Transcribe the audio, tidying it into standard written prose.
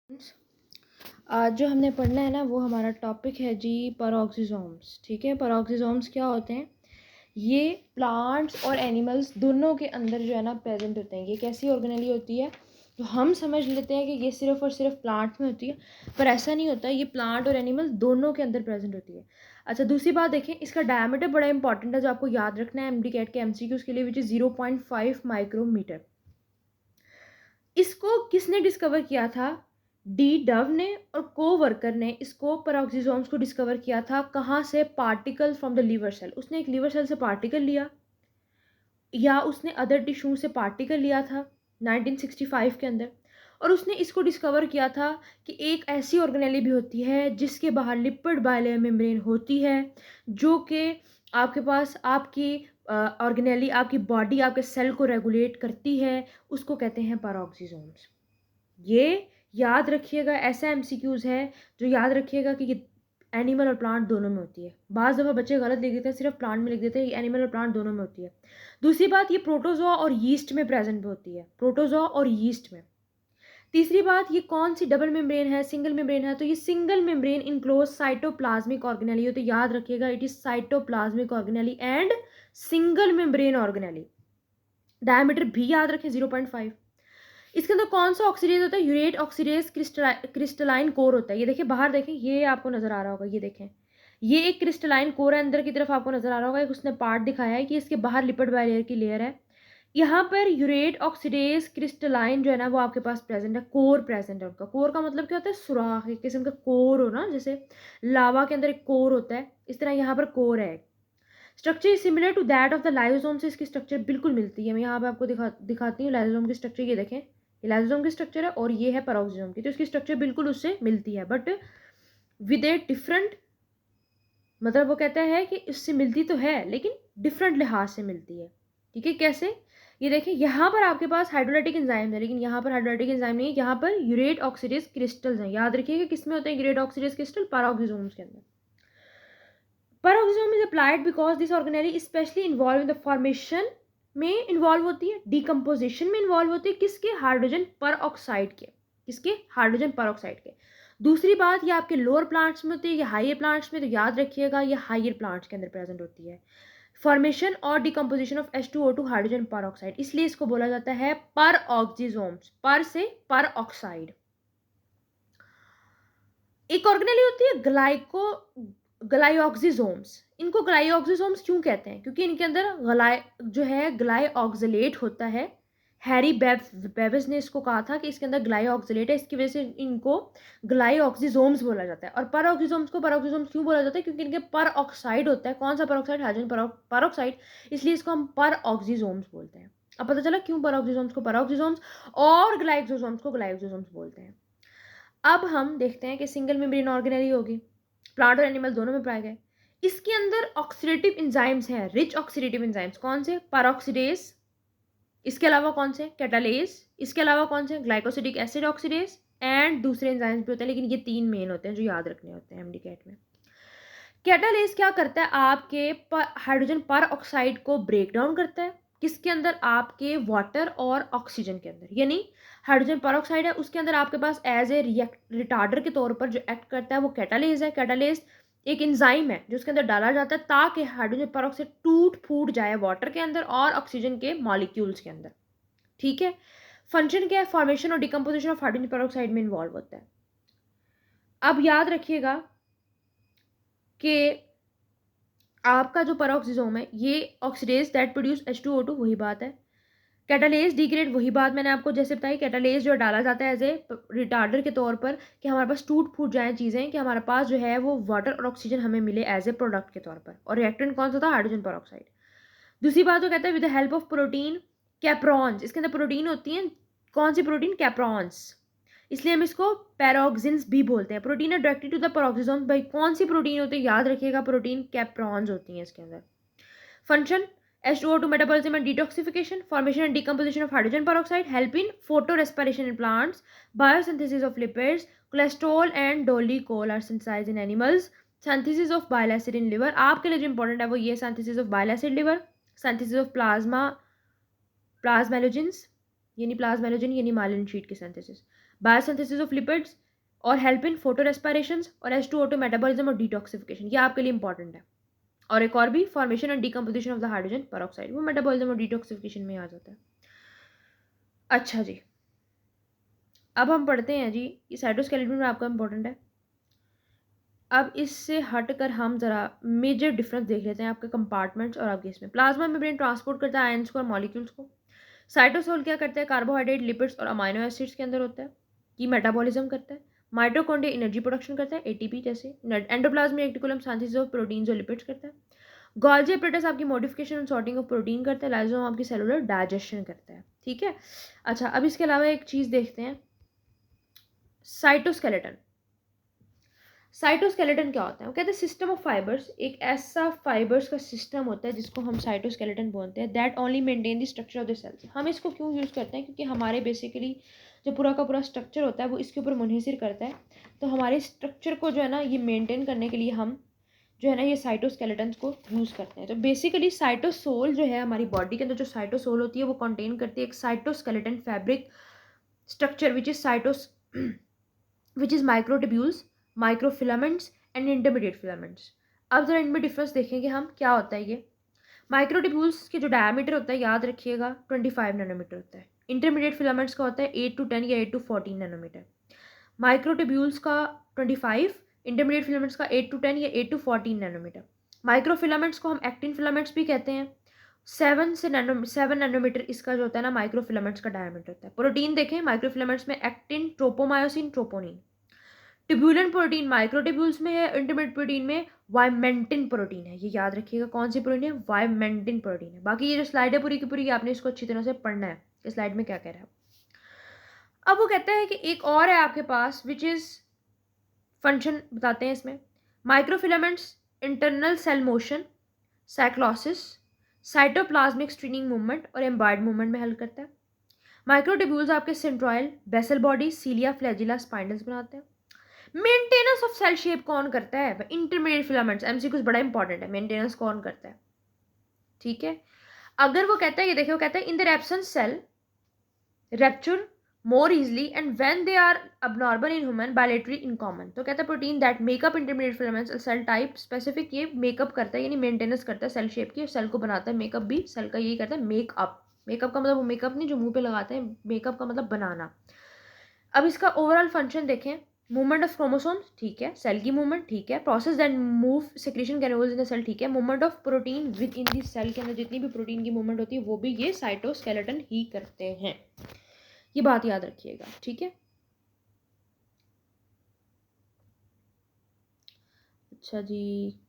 आज जो हमने पढ़ना है ना वो हमारा टॉपिक है जी पैरोक्सिसोम्स। ठीक है, पैरोक्सिसोम्स क्या होते हैं? ये प्लांट्स और एनिमल्स दोनों के अंदर जो है ना प्रेजेंट होते हैं। ये कैसी ऑर्गेनेली होती है? तो हम समझ लेते हैं कि ये सिर्फ और सिर्फ प्लांट्स में होती है, पर ऐसा नहीं होता। ये प्लांट और एनिमल दोनों के अंदर प्रेजेंट होती है। अच्छा, दूसरी बात देखें, इसका डायमीटर बड़ा इंपॉर्टेंट है जो आपको याद रखना है एमडी कैट के एमसीक्यूज के लिए, विच इज 0.5 माइक्रोमीटर। इसको किसने डिस्कवर किया था? डी डव ने और को वर्कर ने इसको पैरोक्सिसोम्स को डिस्कवर किया था। कहाँ से? Particle from the liver cell. उसने एक लीवर सेल से पार्टिकल लिया या उसने अदर टिश्यू से पार्टिकल लिया था 1965 के अंदर, और उसने इसको डिस्कवर किया था कि एक ऐसी ऑर्गेनेली भी होती है जिसके बाहर लिपिड बाइलेयर मेम्ब्रेन होती है, जो कि आपके पास आपकी ऑर्गेनेली आपकी बॉडी आपके सेल को रेगुलेट करती है। उसको कहते हैं पैरोक्सिसोम्स। ये याद रखिएगा, ऐसा एमसीक्यूज है जो याद रखिएगा कि ये एनिमल और प्लांट दोनों में होती है। बाज़ दफ़ा बच्चे गलत लिख देते हैं, सिर्फ प्लांट में लिख देते हैं। ये एनिमल और प्लांट दोनों में होती है। दूसरी बात, ये प्रोटोजोआ और यीस्ट में प्रेजेंट होती है, प्रोटोजोआ और यीस्ट में। तीसरी बात, ये कौन सी डबल मेम्ब्रेन है, सिंगल मेम्ब्रेन है? तो ये single membrane enclose cytoplasmic organelle हो। तो याद रखिएगा, it is cytoplasmic organelle and single membrane organelle. Diameter भी याद रखें 0.5। इसके अंदर कौन सा ऑक्सीडेज होता है? यूरेट ऑक्सीडेज क्रिस्टलाइन कोर होता है। ये देखिए बाहर देखें, ये आपको नजर आ रहा होगा, ये देखें, ये एक क्रिस्टलाइन कोर है, अंदर की तरफ आपको नजर आ रहा होगा। एक उसने पार्ट दिखाया है कि इसके बाहर लिपिड बाइलेयर की लेयर है। यहाँ पर यूरेट ऑक्सीडेज क्रिस्टलाइन जो है ना वो आपके पास प्रेजेंट है, कोर प्रेजेंट है उनका। कोर का मतलब क्या होता है? सुराख, एक किस्म का कोर हो ना, जैसे लावा के अंदर एक कोर होता है, इस तरह यहाँ पर कोर है। Structure is similar to that of the lysosome से इसकी स्ट्रक्चर बिल्कुल मिलती है। मैं यहाँ पे आपको दिखाती हूँ लाइसोसोम की स्ट्रक्चर। ये देखें, ये लाइसोसोम की स्ट्रक्चर है और ये है पैरोक्सिसोम की। तो इसकी स्ट्रक्चर बिल्कुल उससे मिलती है, बट विद ए डिफरेंट, मतलब वो कहता है कि इससे मिलती तो है लेकिन डिफरेंट लिहाज से मिलती है। ठीक है, कैसे? ये देखिए, यहाँ पर आपके पास हाइड्रोलाइटिक एंजाइम है, लेकिन यहाँ पर हाइड्रोलाइटिक एंजाइम नहीं है, यहाँ पर यूरेट ऑक्सीडेज क्रिस्टल्स हैं। याद रखिएगा किसमें होते हैं यूरेट ऑक्सीडेज क्रिस्टल? पैरोक्सिसोम्स के अंदर। Peroxisome is applied because this organelle is especially involved in the formation में इन्वॉल्व होती है, डिकम्पोजिशन में इन्वॉल्व होती है। किसके? हाइड्रोजन पर ऑक्साइड के। किसके? हाइड्रोजन पर ऑक्साइड के। दूसरी बात, ये आपके लोअर प्लांट्स में होती है, ये हाइयर प्लांट्स में। तो याद रखिएगा, ये हाइयर प्लांट्स के अंदर प्रेजेंट होती है। फॉर्मेशन और डिकम्पोजिशन ऑफ H2O2 हाइड्रोजन पर ऑक्साइड, इसलिए इसको बोला जाता है पर ऑक्सीजोम्स। पर से पर ऑक्साइड। एक ऑर्गेनेली होती है ग्लाइऑक्सिसोम्स। इनको ग्लाइऑक्सिसोम्स क्यों कहते हैं? क्योंकि इनके अंदर जो है ग्लाइऑक्सिलेट होता है। हैरी बेविस ने इसको कहा था कि इसके अंदर ग्लाइऑक्सिलेट है, इसकी वजह से इनको ग्लाइऑक्सिसोम्स बोला जाता है। और पैरोक्सिसोम्स को पैरोक्सिसोम्स क्यों बोला जाता है? क्योंकि इनके पर ऑक्साइड होता है। कौन सा पर ऑक्साइड? हाइड्रोजन पर ऑक्साइड, इसलिए इसको हम पर ऑक्सीसोम्स बोलते हैं। अब पता चला क्यों पैरोक्सिसोम्स को पैरोक्सिसोम्स और ग्लाइक्सोसोम्स को ग्लाइक्सोसोम्स बोलते हैं। अब हम देखते हैं कि सिंगल मेम्ब्रेन ऑर्गेनेली होगी, प्लांट और एनिमल दोनों में पाए गए। इसके अंदर ऑक्सीडेटिव एंजाइम्स हैं, रिच ऑक्सीडेटिव एंजाइम्स। कौन से? पैरोक्सीडेज। इसके अलावा कौन से? कैटालेज। इसके अलावा कौन से? ग्लाइकोसिडिक एसिड ऑक्सीडेज एंड दूसरे एंजाइम्स भी होते हैं, लेकिन ये तीन मेन होते हैं जो याद रखने होते हैं एमडी कैट में। कैटालेज क्या करता है? आपके हाइड्रोजन पर ऑक्साइड को ब्रेक डाउन करता है। किसके अंदर? आपके वाटर और ऑक्सीजन के अंदर। यानी हाइड्रोजन पर ऑक्साइड है, उसके अंदर आपके पास एज ए रिटार्डर के तौर पर जो एक्ट करता है वो कैटालेज है। कैटालेज एक एंजाइम है जो उसके अंदर डाला जाता है ताकि हाइड्रोजन पर ऑक्साइड टूट फूट जाए वाटर के अंदर और ऑक्सीजन के मॉलिक्यूल्स के अंदर। ठीक है, फंक्शन क्या है? फॉर्मेशन और डिकम्पोजिशन ऑफ हाइड्रोजन पर ऑक्साइड में इन्वॉल्व होता है। अब याद रखिएगा कि आपका जो पैरोक्सिसोम है ये ऑक्सीडेज दैट प्रोड्यूस H2O2, वही बात है। कैटालेज डिग्रेड, वही बात मैंने आपको जैसे बताई। कैटालेज जो डाला जाता है एज ए रिटार्डर के तौर पर कि हमारे पास टूट फूट जाए चीज़ें, कि हमारे पास जो है वो वाटर और ऑक्सीजन हमें मिले एज ए प्रोडक्ट के तौर पर। और रिएक्टेंट कौन सा था? हाइड्रोजन पर ऑक्साइड। दूसरी बात वो कहता है with the help of protein chaperones. इसके अंदर प्रोटीन होती हैं। कौन सी प्रोटीन? कैप्रॉन्स। इसलिए हम इसको पैरोक्सिन्स भी बोलते हैं। प्रोटीन है डायरेक्टली टू द पैरोक्सिसोम। भाई कौन सी प्रोटीन होती है? याद रखिएगा, प्रोटीन कैप्रॉन्स होती हैं इसके अंदर। Function H2O2 metabolism and detoxification, formation and decomposition of hydrogen peroxide, help in photorespiration in plants, biosynthesis of lipids, cholesterol and dolicol are synthesized in animals, synthesis of bile acid in liver। आपके लिए जो important है वो ये synthesis of bile acid liver, synthesis of plasmalogens यानी प्लाज्मेलोजन यानी myelin sheath की synthesis. Biosynthesis of lipids और हेल्प इन फोटो रेस्पिरेशंस और H2O2 मेटाबॉलिज्म और डिटॉक्सिफिकेशन, ये आपके लिए इंपॉर्टेंट है। और एक और भी, formation and decomposition of the hydrogen peroxide, वो मेटाबॉलिज्म और डिटॉक्सिफिकेशन में आ जाता है। अच्छा जी, अब हम पढ़ते हैं जी, ये साइटोस्केलेटन में आपका इंपॉर्टेंट है। अब इससे हटकर हम जरा मेजर डिफरेंस देख लेते हैं आपके कंपार्टमेंट्स और आपके इसमें। प्लाज्मा मेम्ब्रेन ट्रांसपोर्ट करता है आयंस को और मॉलिक्यूल्स को। साइटोसोल क्या करता है, कार्बोहाइड्रेट, लिपिड्स और अमाइनो एसिड्स के अंदर होता है, ये मेटाबॉलिज्म करता है। माइटोकॉन्ड्रिया एनर्जी प्रोडक्शन करता है, एटीपी जैसे। Endoplasmic reticulum synthesis of proteins और लिपिड्स करता है। गोल्जी एपरेटस आपकी मॉडिफिकेशन और सॉर्टिंग ऑफ प्रोटीन करता है। लाइसोसोम आपकी सेलुलर डाइजेशन करता है, ठीक है। अच्छा, अब इसके अलावा एक चीज़ देखते हैं, साइटोस्केलेटन। साइटोस्केलेटन क्या होता है, वो कहते हैं सिस्टम ऑफ फाइबर्स, एक ऐसा फाइबर्स का सिस्टम होता है जिसको हम साइटोस्केलेटन बोलते हैं, that only maintain the structure of the cells. हम इसको क्यों यूज़ करते हैं, क्योंकि हमारे बेसिकली जो पूरा का पूरा स्ट्रक्चर होता है वो इसके ऊपर मुनहसर करता है। तो हमारे स्ट्रक्चर को जो है ना ये मेंटेन करने के लिए हम जो है ना ये साइटोस्केलेटन्स को यूज़ करते हैं। तो बेसिकली साइटोसोल जो है हमारी बॉडी के अंदर जो साइटोसोल होती है वो कंटेन करती है एक cytoskeleton fabric structure which is cytos which is microtubules, microfilaments and intermediate filaments. अब जरा इनमें डिफरेंस देखेंगे हम, क्या होता है ये। माइक्रोट्यूब्यूल्स के जो डायमीटर होता है याद रखिएगा 25 नैनोमीटर होता है। इंटरमीडिएट फिलामेंट्स का होता है 8 to 10 या 8 to 14 नैनोमीटर। माइक्रोट्यूब्यूल्स का 25, इंटरमीडिएट फिलामेंट्स का 8 to 10 या 8 to 14 नैनोमीटर। माइक्रोफिलामेंट्स को हम एक्टिन फिलामेंट्स भी कहते हैं। 7 नैनोमीटर इसका जो होता है ना माइक्रोफिलामेंट्स का डायमीटर होता है। प्रोटीन देखें, माइक्रोफिलामेंट्स में actin, tropomyosin, troponin. Tubulin protein microtubules में है, इंटरमीडिएट प्रोटीन में वाइमेंटिन प्रोटीन है। ये याद रखिएगा कौन सी प्रोटीन है, वाइमेंटिन प्रोटीन है। बाकी ये जो स्लाइड है पूरी की पूरी आपने इसको अच्छी तरह से पढ़ना है कि स्लाइड में क्या कह रहा है। अब वो कहता है कि एक और है आपके पास विच इज फंक्शन बताते हैं इसमें। Microfilaments internal cell motion, cyclosis, cytoplasmic streaming movement और एम्बाइड मूवमेंट में हेल्प करता है। माइक्रोट्यूब्यूल्स आपके centriole, basal body, cilia, flagella, spindles बनाते हैं। मेंटेनेंस ऑफ सेल शेप कौन करता है, इंटरमीडिएट फिलामेंट्स। एमसीक्यू बड़ा इंपॉर्टेंट है, मेंटेनेंस कौन करता है, ठीक है। अगर वो कहता है, ये देखिए वो कहता है in their absence cell rupture more easily and when they are abnormal in human bilaterally in common। तो कहता है protein that make up intermediate filaments cell type specific, ये मेकअप करता है यानी मेंटेनेंस करता है सेल शेप की, और सेल को बनाता है। मेकअप भी सेल का यही करता है, मेकअप। मेकअप का मतलब वो मेकअप नहीं जो मुंह पे लगाते हैं, मेकअप का मतलब बनाना। अब इसका ओवरऑल फंक्शन देखें, मूवमेंट ऑफ क्रोमोसोम्स, ठीक है, सेल की मूवमेंट, ठीक है, process that move secretion granules in the cell, ठीक है, movement of protein within the cell के अंदर जितनी भी प्रोटीन की मूवमेंट होती है वो भी ये साइटोस्केलेटन ही करते हैं। ये बात याद रखिएगा, ठीक है। अच्छा जी,